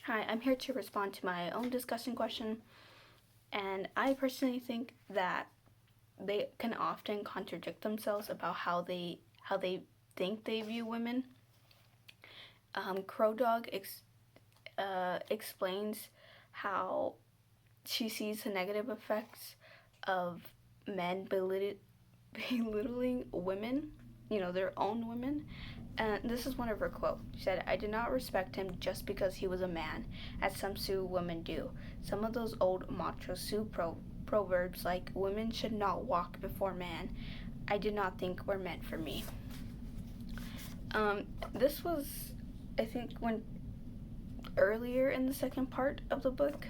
Hi, I'm here to respond to my own discussion question, and I personally think that they can often contradict themselves about how they think they view women. Crow Dog explains how she sees the negative effects of men belittling women, their own women. And this is one of her quotes. She said, "I did not respect him just because he was a man, as some Sioux women do. Some of those old macho Sioux proverbs like women should not walk before man, I did not think were meant for me." This was, I think, when earlier in the second part of the book.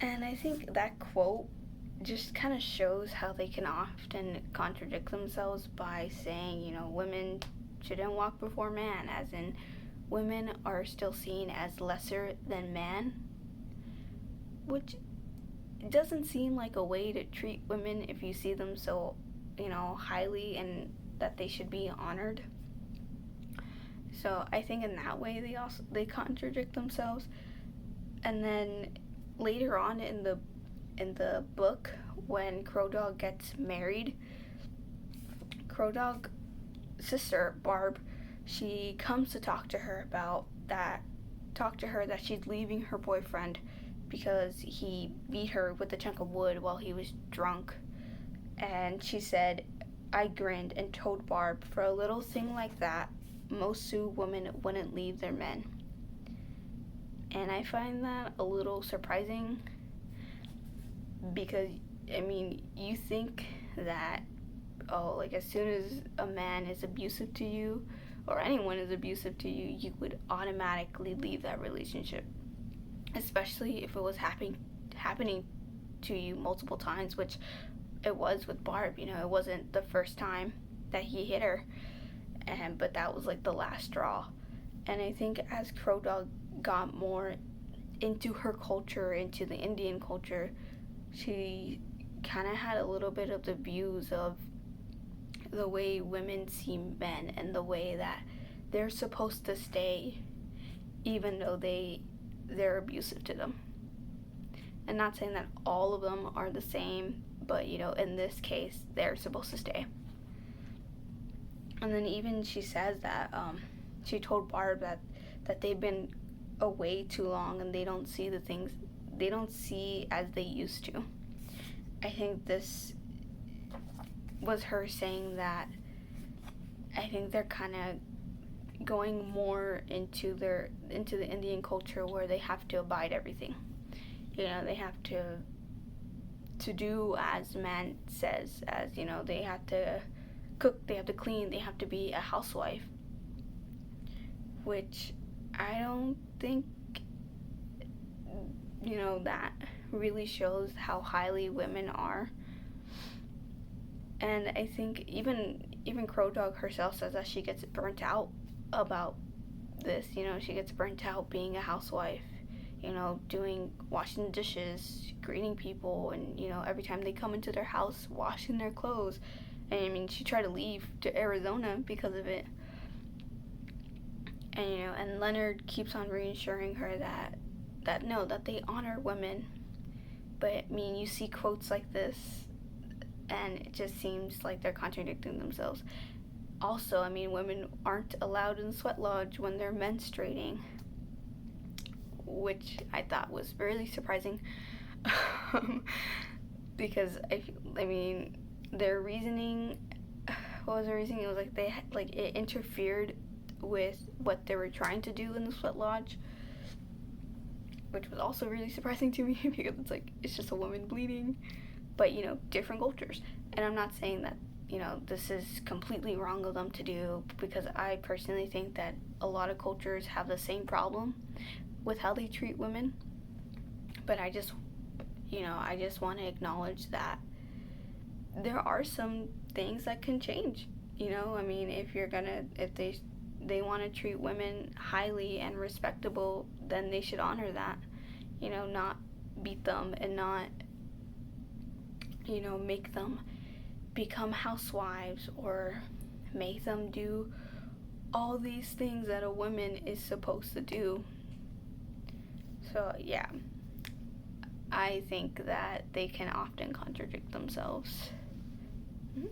And I think that quote just kind of shows how they can often contradict themselves by saying, women shouldn't walk before man, as in women are still seen as lesser than man, which doesn't seem like a way to treat women if you see them so, highly and that they should be honored. So I think in that way they contradict themselves. And then later on in the book, when Crow Dog gets married, Crow Dog's sister Barb, she comes to talk to her that she's leaving her boyfriend because he beat her with a chunk of wood while he was drunk. And she said, "I grinned and told Barb, for a little thing like that, most Sioux women wouldn't leave their men." And I find that a little surprising because, you think that, as soon as a man is abusive to you, or anyone is abusive to you, you would automatically leave that relationship. Especially if it was happening to you multiple times, which it was with Barb. It wasn't the first time that he hit her, but that was like the last straw. And I think as Crow Dog got more into her culture, into the Indian culture, she kind of had a little bit of the views of the way women see men and the way that they're supposed to stay even though they're abusive to them. And not saying that all of them are the same, but in this case they're supposed to stay. And then even she says that she told Barb that they've been away too long and they don't see the things they don't see as they used to. I think this was her saying that I think they're kind of going more into the Indian culture where they have to abide everything. They have to do as man says, as they have to cook, they have to clean, they have to be a housewife, which I don't think that really shows how highly women are. And I think even Crow Dog herself says that she gets burnt out about this. She gets burnt out being a housewife, doing washing dishes, greeting people, and every time they come into their house, washing their clothes. And she tried to leave to Arizona because of it. And Leonard keeps on reassuring her that they honor women. But you see quotes like this and it just seems like they're contradicting themselves. Also, women aren't allowed in the sweat lodge when they're menstruating, which I thought was really surprising. Because their reasoning, what was their reasoning? It was like it interfered with what they were trying to do in the sweat lodge, which was also really surprising to me because it's just a woman bleeding, but different cultures. And I'm not saying that this is completely wrong of them to do, because I personally think that a lot of cultures have the same problem with how they treat women. But I just want to acknowledge that there are some things that can change. If they want to treat women highly and respectable, then they should honor that. Not beat them and not make them become housewives or make them do all these things that a woman is supposed to do. So, yeah, I think that they can often contradict themselves. Mm-hmm.